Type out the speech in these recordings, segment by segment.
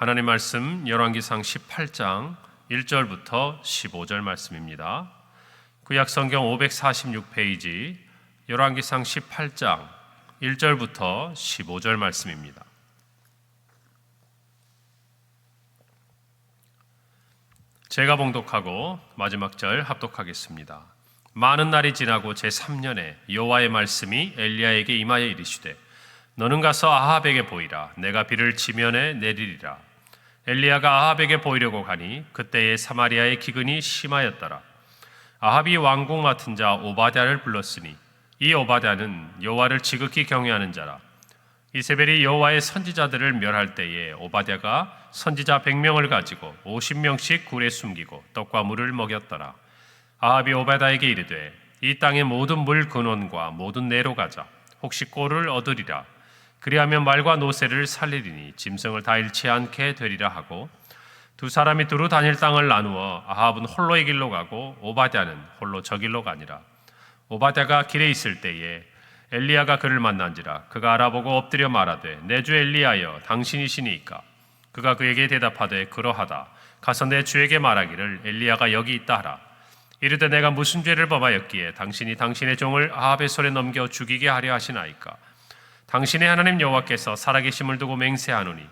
하나님 말씀 열왕기상 18장 1절부터 15절 말씀입니다. 구약 성경 546페이지 열왕기상 18장 1절부터 15절 말씀입니다. 제가 봉독하고 마지막 절 합독하겠습니다. 많은 날이 지나고 제3년에 여호와의 말씀이 엘리야에게 임하여 이르시되 너는 가서 아합에게 보이라. 내가 비를 지면에 내리리라. 엘리야가 아합에게 보이려고 가니 그때에 사마리아의 기근이 심하였더라. 아합이 왕궁 맡은 자 오바댜를 불렀으니 이 오바댜는 여호와를 지극히 경외하는 자라. 이세벨이 여호와의 선지자들을 멸할 때에 오바댜가 선지자 100명을 가지고 50명씩 굴에 숨기고 떡과 물을 먹였더라. 아합이 오바댜에게 이르되 이 땅의 모든 물 근원과 모든 내로 가자. 혹시 꼴을 얻으리라. 그리하면 말과 노새를 살리리니 짐승을 다 잃지 않게 되리라 하고 두 사람이 두루 다닐 땅을 나누어 아합은 홀로의 길로 가고 오바댜는 홀로 저 길로 가니라. 오바댜가 길에 있을 때에 엘리야가 그를 만난지라. 그가 알아보고 엎드려 말하되 내 주 엘리야여 당신이시니이까. 그가 그에게 대답하되 그러하다. 가서 내 주에게 말하기를 엘리야가 여기 있다 하라. 이르되 내가 무슨 죄를 범하였기에 당신이 당신의 종을 아합의 손에 넘겨 죽이게 하려 하시나이까. 당신의 하나님 여호와께서 살아계심을 두고 맹세하노니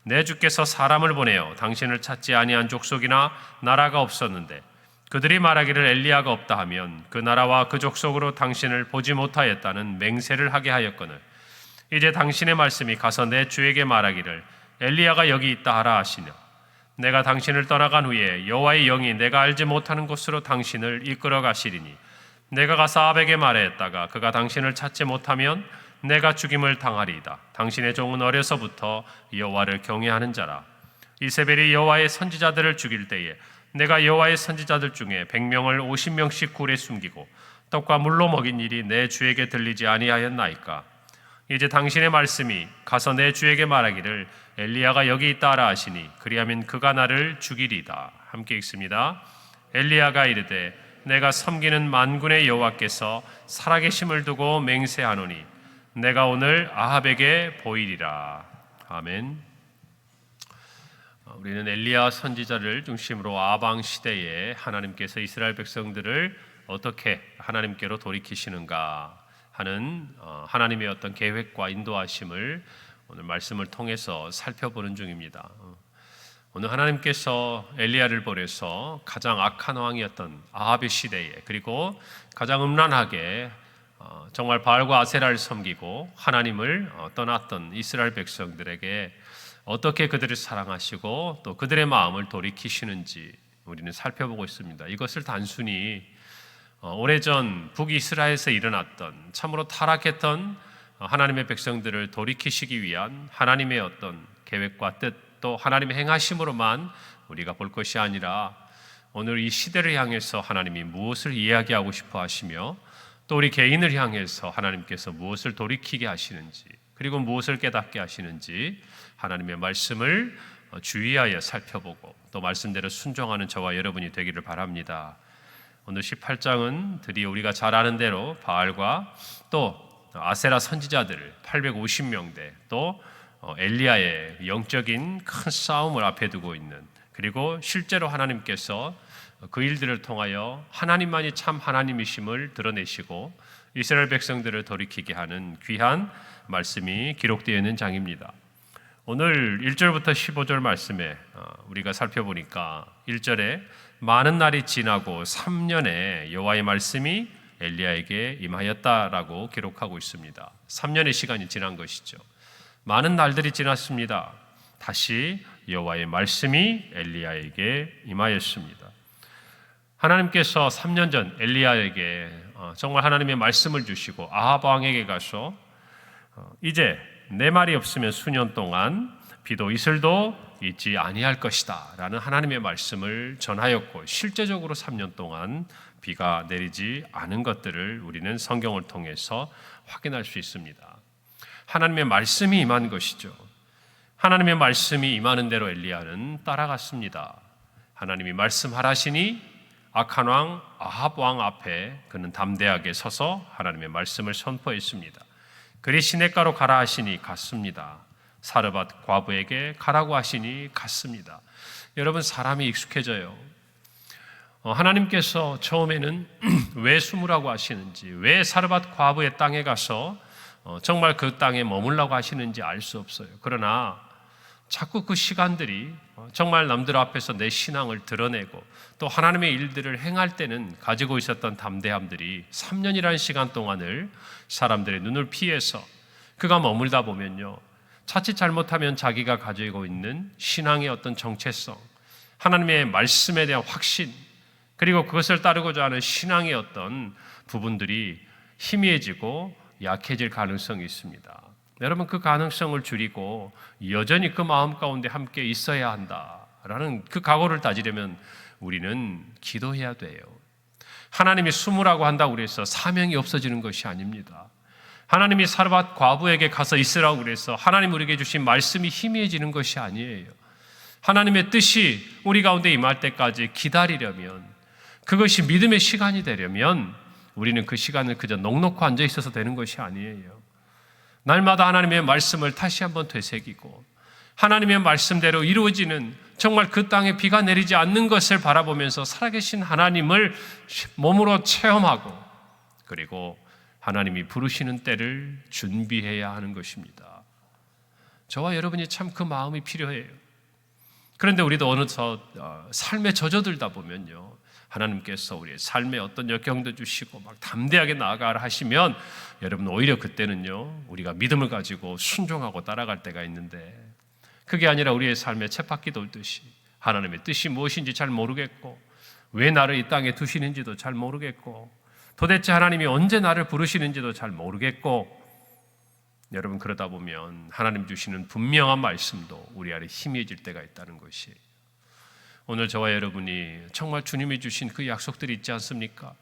내 주께서 사람을 보내어 당신을 찾지 아니한 족속이나 나라가 없었는데 그들이 말하기를 엘리야가 없다 하면 그 나라와 그 족속으로 당신을 보지 못하였다는 맹세를 하게 하였거늘 이제 당신의 말씀이 가서 내 주에게 말하기를 엘리야가 여기 있다 하라 하시며 내가 당신을 떠나간 후에 여호와의 영이 내가 알지 못하는 곳으로 당신을 이끌어 가시리니 내가 가서 아합에게 말하였다가 그가 당신을 찾지 못하면 내가 죽임을 당하리이다. 당신의 종은 어려서부터 여호와를 경외하는 자라. 이세벨이 여호와의 선지자들을 죽일 때에 내가 여호와의 선지자들 중에 100명을 50명씩 굴에 숨기고 떡과 물로 먹인 일이 내 주에게 들리지 아니하였나이까. 이제 당신의 말씀이 가서 내 주에게 말하기를 엘리야가 여기 있다 하라 하시니 그리하면 그가 나를 죽이리이다. 함께 읽습니다. 엘리야가 이르되 내가 섬기는 만군의 여호와께서 살아계심을 두고 맹세하노니 내가 오늘 아합에게 보이리라. 아멘. 우리는 엘리야 선지자를 중심으로 아방 시대에 하나님께서 이스라엘 백성들을 어떻게 하나님께로 돌이키시는가 하는 하나님의 어떤 계획과 인도하심을 오늘 말씀을 통해서 살펴보는 중입니다. 오늘 하나님께서 엘리야를 보내서 가장 악한 왕이었던 아합의 시대에 그리고 가장 음란하게 정말 바알과 아세라를 섬기고 하나님을 떠났던 이스라엘 백성들에게 어떻게 그들을 사랑하시고 또 그들의 마음을 돌이키시는지 우리는 살펴보고 있습니다. 이것을 단순히 오래전 북이스라엘에서 일어났던 참으로 타락했던 하나님의 백성들을 돌이키시기 위한 하나님의 어떤 계획과 뜻 또 하나님의 행하심으로만 우리가 볼 것이 아니라 오늘 이 시대를 향해서 하나님이 무엇을 이야기하고 싶어 하시며 또 우리 개인을 향해서 하나님께서 무엇을 돌이키게 하시는지 그리고 무엇을 깨닫게 하시는지 하나님의 말씀을 주의하여 살펴보고 또 말씀대로 순종하는 저와 여러분이 되기를 바랍니다. 오늘 18장은 드디어 우리가 잘 아는 대로 바알과 또 아세라 선지자들 850명대 또 엘리야의 영적인 큰 싸움을 앞에 두고 있는 그리고 실제로 하나님께서 그 일들을 통하여 하나님만이 참 하나님이심을 드러내시고 이스라엘 백성들을 돌이키게 하는 귀한 말씀이 기록되어 있는 장입니다. 오늘 1절부터 15절 말씀에 우리가 살펴보니까 1절에 많은 날이 지나고 3년에 여호와의 말씀이 엘리야에게 임하였다라고 기록하고 있습니다. 3년의 시간이 지난 것이죠. 많은 날들이 지났습니다. 다시 여호와의 말씀이 엘리야에게 임하였습니다. 하나님께서 3년 전 엘리야에게 정말 하나님의 말씀을 주시고 아합 왕에게 가서 이제 내 말이 없으면 수년 동안 비도 이슬도 있지 아니할 것이다 라는 하나님의 말씀을 전하였고 실제적으로 3년 동안 비가 내리지 않은 것들을 우리는 성경을 통해서 확인할 수 있습니다. 하나님의 말씀이 임한 것이죠. 하나님의 말씀이 임하는 대로 엘리야는 따라갔습니다. 하나님이 말씀하라시니 악한 왕 아합 왕 앞에 그는 담대하게 서서 하나님의 말씀을 선포했습니다. 그리 시냇가로 가라 하시니 갔습니다. 사르밧 과부에게 가라고 하시니 갔습니다. 여러분, 사람이 익숙해져요. 하나님께서 처음에는 왜 숨으라고 하시는지, 왜 사르밧 과부의 땅에 가서 정말 그 땅에 머물라고 하시는지 알 수 없어요. 그러나 자꾸 그 시간들이 정말 남들 앞에서 내 신앙을 드러내고 또 하나님의 일들을 행할 때는 가지고 있었던 담대함들이 3년이라는 시간 동안을 사람들의 눈을 피해서 그가 머물다 보면요, 자칫 잘못하면 자기가 가지고 있는 신앙의 어떤 정체성, 하나님의 말씀에 대한 확신, 그리고 그것을 따르고자 하는 신앙의 어떤 부분들이 희미해지고 약해질 가능성이 있습니다. 여러분, 그 가능성을 줄이고 여전히 그 마음 가운데 함께 있어야 한다라는 그 각오를 다지려면 우리는 기도해야 돼요. 하나님이 숨으라고 한다고 그래서 사명이 없어지는 것이 아닙니다. 하나님이 사르밧 과부에게 가서 있으라고 그래서 하나님 우리에게 주신 말씀이 희미해지는 것이 아니에요. 하나님의 뜻이 우리 가운데 임할 때까지 기다리려면, 그것이 믿음의 시간이 되려면 우리는 그 시간을 그저 넋놓고 앉아 있어서 되는 것이 아니에요. 날마다 하나님의 말씀을 다시 한번 되새기고 하나님의 말씀대로 이루어지는, 정말 그 땅에 비가 내리지 않는 것을 바라보면서 살아계신 하나님을 몸으로 체험하고, 그리고 하나님이 부르시는 때를 준비해야 하는 것입니다. 저와 여러분이 참 그 마음이 필요해요. 그런데 우리도 어느덧 삶에 젖어들다 보면요, 하나님께서 우리의 삶에 어떤 역경도 주시고 막 담대하게 나아가라 하시면, 여러분 오히려 그때는요, 우리가 믿음을 가지고 순종하고 따라갈 때가 있는데, 그게 아니라 우리의 삶에 쳇바퀴 돌듯이 하나님의 뜻이 무엇인지 잘 모르겠고, 왜 나를 이 땅에 두시는지도 잘 모르겠고, 도대체 하나님이 언제 나를 부르시는지도 잘 모르겠고, 여러분 그러다 보면 하나님 주시는 분명한 말씀도 우리 안에 희미해질 때가 있다는 것이에요. 오늘 저와 여러분이 정말 주님이 주신 그 약속들이 있지 않습니까?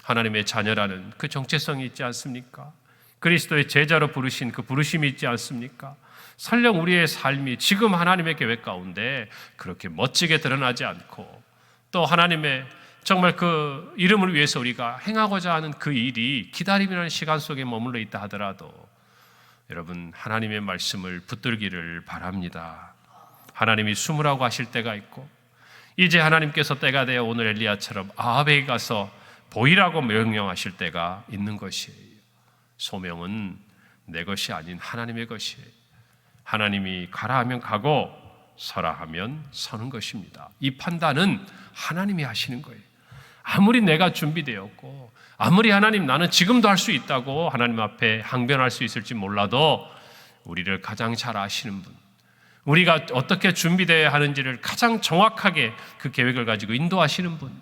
하나님의 자녀라는 그 정체성이 있지 않습니까? 그리스도의 제자로 부르신 그 부르심이 있지 않습니까? 설령 우리의 삶이 지금 하나님의 계획 가운데 그렇게 멋지게 드러나지 않고, 또 하나님의 정말 그 이름을 위해서 우리가 행하고자 하는 그 일이 기다림이라는 시간 속에 머물러 있다 하더라도, 여러분 하나님의 말씀을 붙들기를 바랍니다. 하나님이 숨으라고 하실 때가 있고, 이제 하나님께서 때가 되어 오늘 엘리야처럼 아합에게 가서 보이라고 명령하실 때가 있는 것이에요. 소명은 내 것이 아닌 하나님의 것이에요. 하나님이 가라 하면 가고 서라 하면 서는 것입니다. 이 판단은 하나님이 하시는 거예요. 아무리 내가 준비되었고, 아무리 하나님 나는 지금도 할 수 있다고 하나님 앞에 항변할 수 있을지 몰라도, 우리를 가장 잘 아시는 분, 우리가 어떻게 준비되어야 하는지를 가장 정확하게 그 계획을 가지고 인도하시는 분,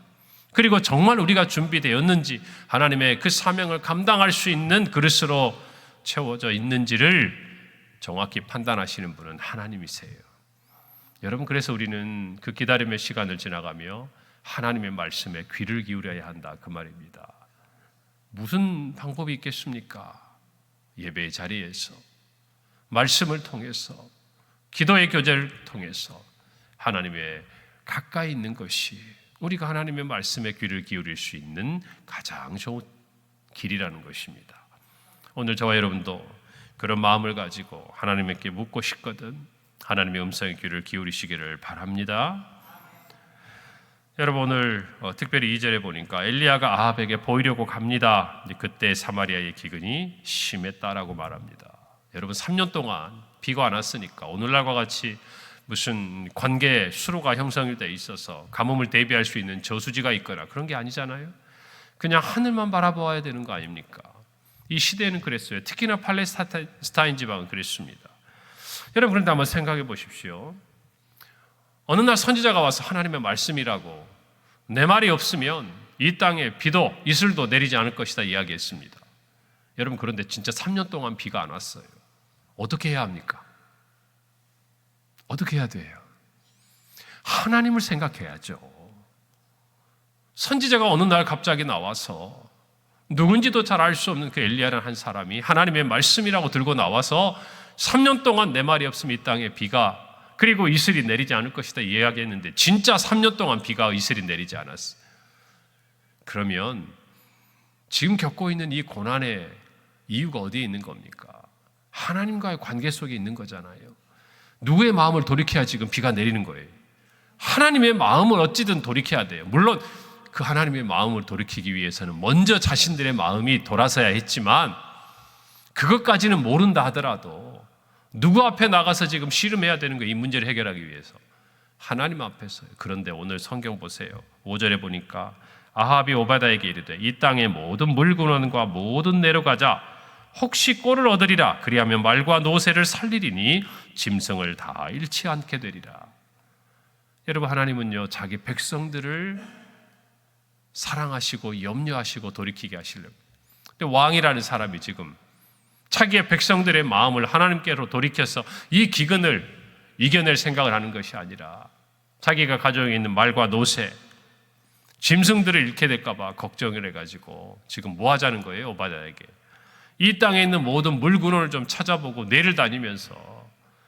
그리고 정말 우리가 준비되었는지, 하나님의 그 사명을 감당할 수 있는 그릇으로 채워져 있는지를 정확히 판단하시는 분은 하나님이세요. 여러분, 그래서 우리는 그 기다림의 시간을 지나가며 하나님의 말씀에 귀를 기울여야 한다, 그 말입니다. 무슨 방법이 있겠습니까? 예배의 자리에서, 말씀을 통해서, 기도의 교제를 통해서 하나님의 가까이 있는 것이 우리가 하나님의 말씀에 귀를 기울일 수 있는 가장 좋은 길이라는 것입니다. 오늘 저와 여러분도 그런 마음을 가지고 하나님께 묻고 싶거든 하나님의 음성의 귀를 기울이시기를 바랍니다. 여러분, 오늘 특별히 2절에 보니까 엘리야가 아합에게 보이려고 갑니다. 그때 사마리아의 기근이 심했다라고 말합니다. 여러분, 3년 동안 비가 안 왔으니까 오늘날과 같이 무슨 관계 수로가 형성이 돼 있어서 가뭄을 대비할 수 있는 저수지가 있거나 그런 게 아니잖아요. 그냥 하늘만 바라보아야 되는 거 아닙니까? 이 시대에는 그랬어요. 특히나 팔레스타인 지방은 그랬습니다. 여러분, 그런데 한번 생각해 보십시오. 어느 날 선지자가 와서 하나님의 말씀이라고 내 말이 없으면 이 땅에 비도 이슬도 내리지 않을 것이다 이야기했습니다. 여러분, 그런데 진짜 3년 동안 비가 안 왔어요. 어떻게 해야 합니까? 어떻게 해야 돼요? 하나님을 생각해야죠. 선지자가 어느 날 갑자기 나와서 누군지도 잘 알 수 없는 그 엘리야라는 한 사람이 하나님의 말씀이라고 들고 나와서 3년 동안 내 말이 없으면 이 땅에 비가 그리고 이슬이 내리지 않을 것이다 이야기했는데 진짜 3년 동안 비가 이슬이 내리지 않았어요. 그러면 지금 겪고 있는 이 고난의 이유가 어디에 있는 겁니까? 하나님과의 관계 속에 있는 거잖아요. 누구의 마음을 돌이켜야 지금 비가 내리는 거예요? 하나님의 마음을 어찌든 돌이켜야 돼요. 물론 그 하나님의 마음을 돌이키기 위해서는 먼저 자신들의 마음이 돌아서야 했지만 그것까지는 모른다 하더라도 누구 앞에 나가서 지금 씨름해야 되는 거예요? 이 문제를 해결하기 위해서. 하나님 앞에서요. 그런데 오늘 성경 보세요. 5절에 보니까 아합이 오바다에게 이르되 이 땅의 모든 물근원과 모든 내려가자 혹시 꼴을 얻으리라. 그리하면 말과 노새를 살리리니 짐승을 다 잃지 않게 되리라. 여러분, 하나님은요 자기 백성들을 사랑하시고 염려하시고 돌이키게 하시려고. 근데 왕이라는 사람이 지금 자기의 백성들의 마음을 하나님께로 돌이켜서 이 기근을 이겨낼 생각을 하는 것이 아니라 자기가 가지고 있는 말과 노새, 짐승들을 잃게 될까 봐 걱정을 해가지고 지금 뭐 하자는 거예요? 오바다에게. 이 땅에 있는 모든 물근원을 좀 찾아보고 내를 다니면서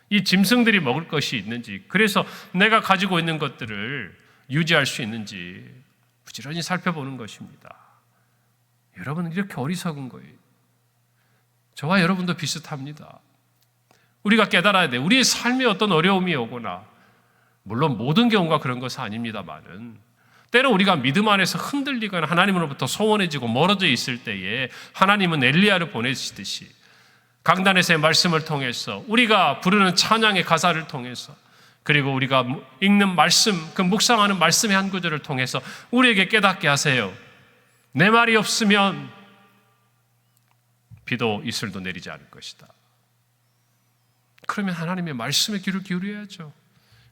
이 짐승들이 먹을 것이 있는지, 그래서 내가 가지고 있는 것들을 유지할 수 있는지 부지런히 살펴보는 것입니다. 여러분은 이렇게 어리석은 거예요. 저와 여러분도 비슷합니다. 우리가 깨달아야 돼요. 우리의 삶에 어떤 어려움이 오거나, 물론 모든 경우가 그런 것은 아닙니다만은 때로 우리가 믿음 안에서 흔들리거나 하나님으로부터 소원해지고 멀어져 있을 때에 하나님은 엘리야를 보내시듯이 강단에서의 말씀을 통해서, 우리가 부르는 찬양의 가사를 통해서, 그리고 우리가 읽는 말씀, 그 묵상하는 말씀의 한 구절을 통해서 우리에게 깨닫게 하세요. 내 말이 없으면 비도 이슬도 내리지 않을 것이다. 그러면 하나님의 말씀에 귀를 기울여야죠.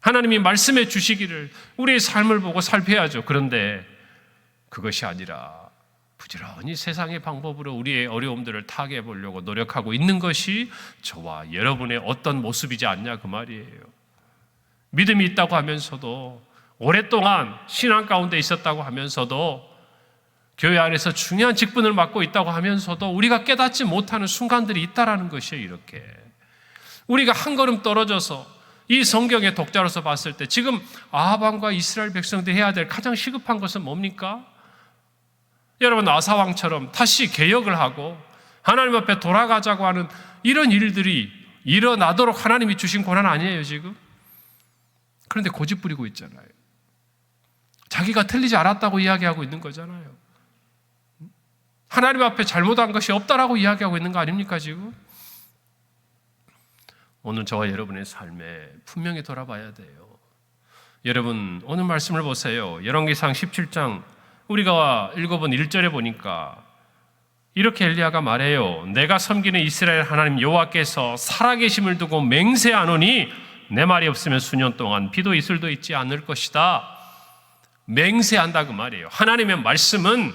하나님이 말씀해 주시기를 우리의 삶을 보고 살펴야죠. 그런데 그것이 아니라 부지런히 세상의 방법으로 우리의 어려움들을 타개해 보려고 노력하고 있는 것이 저와 여러분의 어떤 모습이지 않냐 그 말이에요. 믿음이 있다고 하면서도, 오랫동안 신앙 가운데 있었다고 하면서도, 교회 안에서 중요한 직분을 맡고 있다고 하면서도 우리가 깨닫지 못하는 순간들이 있다라는 것이에요. 이렇게 우리가 한 걸음 떨어져서 이 성경의 독자로서 봤을 때 지금 아합 왕과 이스라엘 백성들이 해야 될 가장 시급한 것은 뭡니까? 여러분, 아사 왕처럼 다시 개혁을 하고 하나님 앞에 돌아가자고 하는 이런 일들이 일어나도록 하나님이 주신 고난 아니에요 지금? 그런데 고집 부리고 있잖아요. 자기가 틀리지 않았다고 이야기하고 있는 거잖아요. 하나님 앞에 잘못한 것이 없다라고 이야기하고 있는 거 아닙니까 지금? 오늘 저와 여러분의 삶에 분명히 돌아봐야 돼요. 여러분, 오늘 말씀을 보세요. 열왕기상 17장 우리가 읽어본 1절에 보니까 이렇게 엘리야가 말해요. 내가 섬기는 이스라엘 하나님 여호와께서 살아계심을 두고 맹세하노니 내 말이 없으면 수년 동안 비도 이슬도 있지 않을 것이다. 맹세한다 그 말이에요. 하나님의 말씀은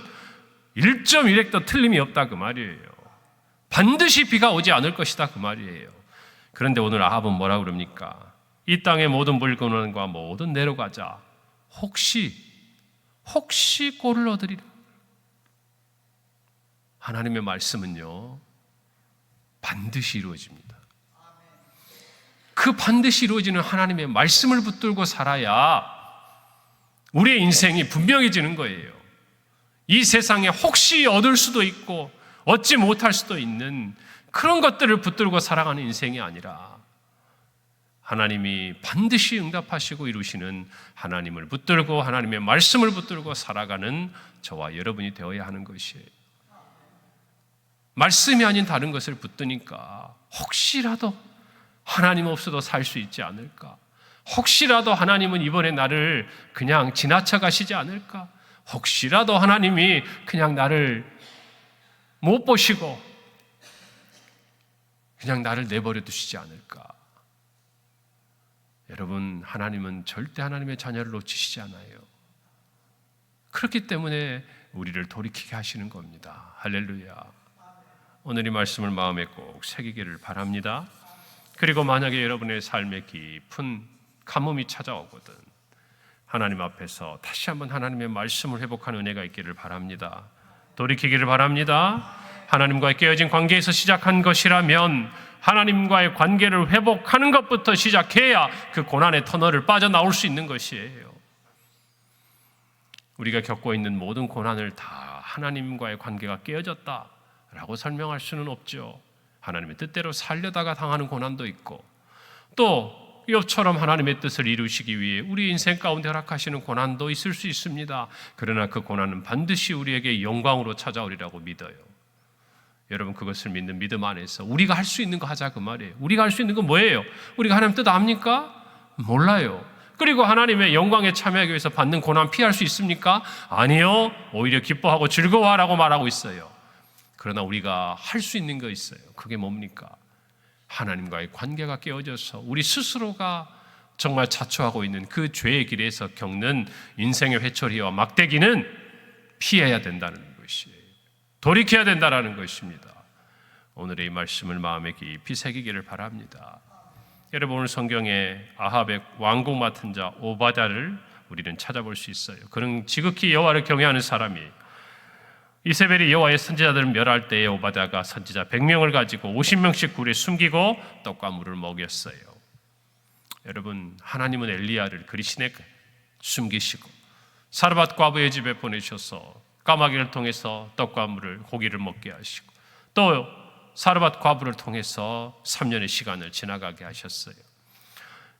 1.1획도 틀림이 없다 그 말이에요. 반드시 비가 오지 않을 것이다 그 말이에요. 그런데 오늘 아합은 뭐라 그럽니까? 이 땅의 모든 물건과 모든 내려가자. 혹시 꼴을 얻으리라. 하나님의 말씀은요 반드시 이루어집니다. 그 반드시 이루어지는 하나님의 말씀을 붙들고 살아야 우리의 인생이 분명해지는 거예요. 이 세상에 혹시 얻을 수도 있고 얻지 못할 수도 있는 그런 것들을 붙들고 살아가는 인생이 아니라 하나님이 반드시 응답하시고 이루시는 하나님을 붙들고 하나님의 말씀을 붙들고 살아가는 저와 여러분이 되어야 하는 것이에요. 말씀이 아닌 다른 것을 붙드니까 혹시라도 하나님 없어도 살 수 있지 않을까? 혹시라도 하나님은 이번에 나를 그냥 지나쳐 가시지 않을까? 혹시라도 하나님이 그냥 나를 못 보시고 그냥 나를 내버려 두시지 않을까? 여러분, 하나님은 절대 하나님의 자녀를 놓치시지 않아요. 그렇기 때문에 우리를 돌이키게 하시는 겁니다. 할렐루야. 오늘 이 말씀을 마음에 꼭 새기기를 바랍니다. 그리고 만약에 여러분의 삶에 깊은 가뭄이 찾아오거든 하나님 앞에서 다시 한번 하나님의 말씀을 회복하는 은혜가 있기를 바랍니다. 돌이키기를 바랍니다. 하나님과의 깨어진 관계에서 시작한 것이라면 하나님과의 관계를 회복하는 것부터 시작해야 그 고난의 터널을 빠져나올 수 있는 것이에요. 우리가 겪고 있는 모든 고난을 다 하나님과의 관계가 깨어졌다라고 설명할 수는 없죠. 하나님의 뜻대로 살려다가 당하는 고난도 있고, 또 욥처럼 하나님의 뜻을 이루시기 위해 우리 인생 가운데 허락하시는 고난도 있을 수 있습니다. 그러나 그 고난은 반드시 우리에게 영광으로 찾아오리라고 믿어요. 여러분, 그것을 믿는 믿음 안에서 우리가 할 수 있는 거 하자, 그 말이에요. 우리가 할 수 있는 건 뭐예요? 우리가 하나님 뜻 압니까? 몰라요. 그리고 하나님의 영광에 참여하기 위해서 받는 고난 피할 수 있습니까? 아니요. 오히려 기뻐하고 즐거워하라고 말하고 있어요. 그러나 우리가 할 수 있는 거 있어요. 그게 뭡니까? 하나님과의 관계가 깨어져서 우리 스스로가 정말 자초하고 있는 그 죄의 길에서 겪는 인생의 회초리와 막대기는 피해야 된다는 것이에요. 돌이켜야 된다는 것입니다. 오늘의 이 말씀을 마음에 깊이 새기기를 바랍니다. 여러분, 오늘 성경에 아합의 왕국 맡은 자 오바댜를 우리는 찾아볼 수 있어요. 그는 지극히 여호와를 경외하는 사람이에요. 이세벨이 여호와의 선지자들을 멸할 때에 오바댜가 선지자 100명을 가지고 50명씩 굴에 숨기고 떡과 물을 먹였어요. 여러분, 하나님은 엘리야를 그리시네 숨기시고 사르밧 과부의 집에 보내셔서 까마귀를 통해서 떡과 물을 고기를 먹게 하시고 또 사르밧 과부를 통해서 3년의 시간을 지나가게 하셨어요.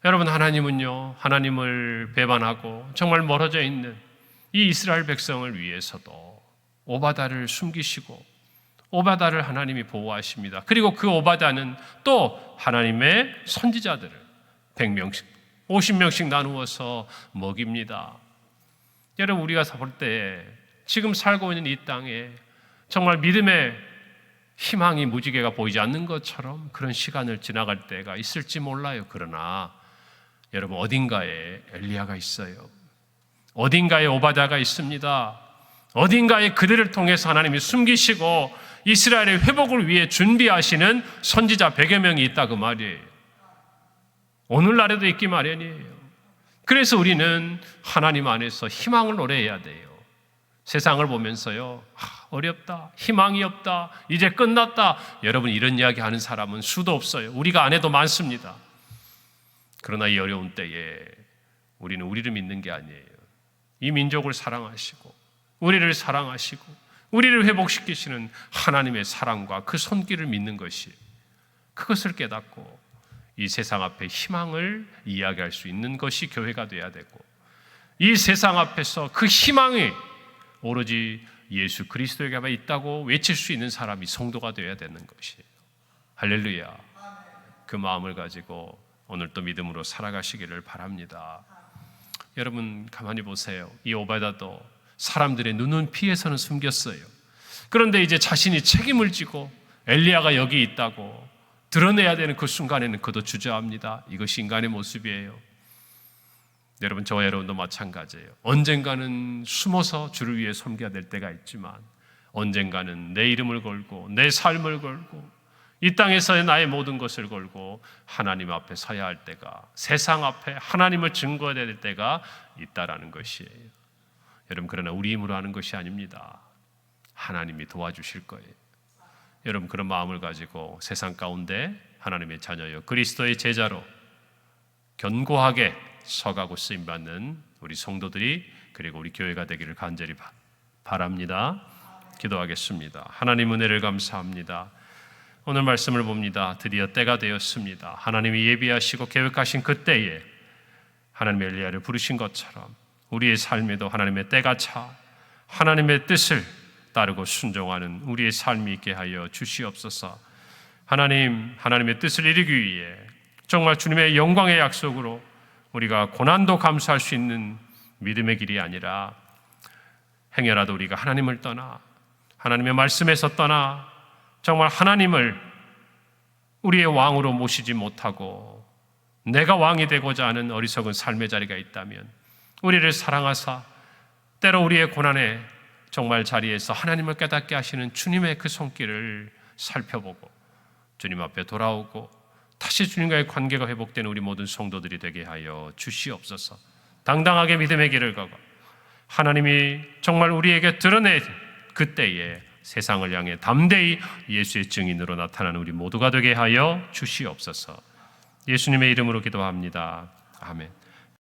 여러분, 하나님은요, 하나님을 배반하고 정말 멀어져 있는 이 이스라엘 백성을 위해서도 오바댜를 숨기시고 오바댜를 하나님이 보호하십니다. 그리고 그 오바댜는 또 하나님의 선지자들을 100명씩 50명씩 나누어서 먹입니다. 여러분, 우리가 볼 때 지금 살고 있는 이 땅에 정말 믿음의 희망이 무지개가 보이지 않는 것처럼 그런 시간을 지나갈 때가 있을지 몰라요. 그러나 여러분, 어딘가에 엘리야가 있어요. 어딘가에 오바댜가 있습니다. 어딘가에 그들을 통해서 하나님이 숨기시고 이스라엘의 회복을 위해 준비하시는 선지자 100여 명이 있다, 그 말이에요. 오늘날에도 있기 마련이에요. 그래서 우리는 하나님 안에서 희망을 노래해야 돼요. 세상을 보면서요, 어렵다, 희망이 없다, 이제 끝났다, 여러분, 이런 이야기 하는 사람은 수도 없어요. 우리가 안 해도 많습니다. 그러나 이 어려운 때에 우리는 우리를 믿는 게 아니에요. 이 민족을 사랑하시고 우리를 사랑하시고 우리를 회복시키시는 하나님의 사랑과 그 손길을 믿는 것이, 그것을 깨닫고 이 세상 앞에 희망을 이야기할 수 있는 것이 교회가 돼야 되고, 이 세상 앞에서 그 희망이 오로지 예수 그리스도에게만 있다고 외칠 수 있는 사람이 성도가 되어야 되는 것이에요. 할렐루야. 그 마음을 가지고 오늘 또 믿음으로 살아가시기를 바랍니다. 여러분, 가만히 보세요. 이 오바댜도 사람들의 눈은 피해서는 숨겼어요. 그런데 이제 자신이 책임을 지고 엘리야가 여기 있다고 드러내야 되는 그 순간에는 그도 주저합니다. 이것이 인간의 모습이에요. 여러분, 저와 여러분도 마찬가지예요. 언젠가는 숨어서 주를 위해 섬겨야 될 때가 있지만 언젠가는 내 이름을 걸고 내 삶을 걸고 이 땅에서의 나의 모든 것을 걸고 하나님 앞에 서야 할 때가, 세상 앞에 하나님을 증거해야 될 때가 있다라는 것이에요. 여러분, 그러나 우리 힘으로 하는 것이 아닙니다. 하나님이 도와주실 거예요. 여러분, 그런 마음을 가지고 세상 가운데 하나님의 자녀여 그리스도의 제자로 견고하게 서가고 쓰임받는 우리 성도들이, 그리고 우리 교회가 되기를 간절히 바랍니다. 기도하겠습니다. 하나님, 은혜를 감사합니다. 오늘 말씀을 봅니다. 드디어 때가 되었습니다. 하나님이 예비하시고 계획하신 그 때에 하나님의 엘리야를 부르신 것처럼 우리의 삶에도 하나님의 때가 차 하나님의 뜻을 따르고 순종하는 우리의 삶이 있게 하여 주시옵소서. 하나님의 뜻을 이루기 위해 정말 주님의 영광의 약속으로 우리가 고난도 감수할 수 있는 믿음의 길이 아니라 행여라도 우리가 하나님을 떠나 하나님의 말씀에서 떠나 정말 하나님을 우리의 왕으로 모시지 못하고 내가 왕이 되고자 하는 어리석은 삶의 자리가 있다면 우리를 사랑하사 때로 우리의 고난의 정말 자리에서 하나님을 깨닫게 하시는 주님의 그 손길을 살펴보고 주님 앞에 돌아오고 다시 주님과의 관계가 회복되는 우리 모든 성도들이 되게 하여 주시옵소서. 당당하게 믿음의 길을 가고 하나님이 정말 우리에게 드러낸 그때에 세상을 향해 담대히 예수의 증인으로 나타나는 우리 모두가 되게 하여 주시옵소서. 예수님의 이름으로 기도합니다. 아멘.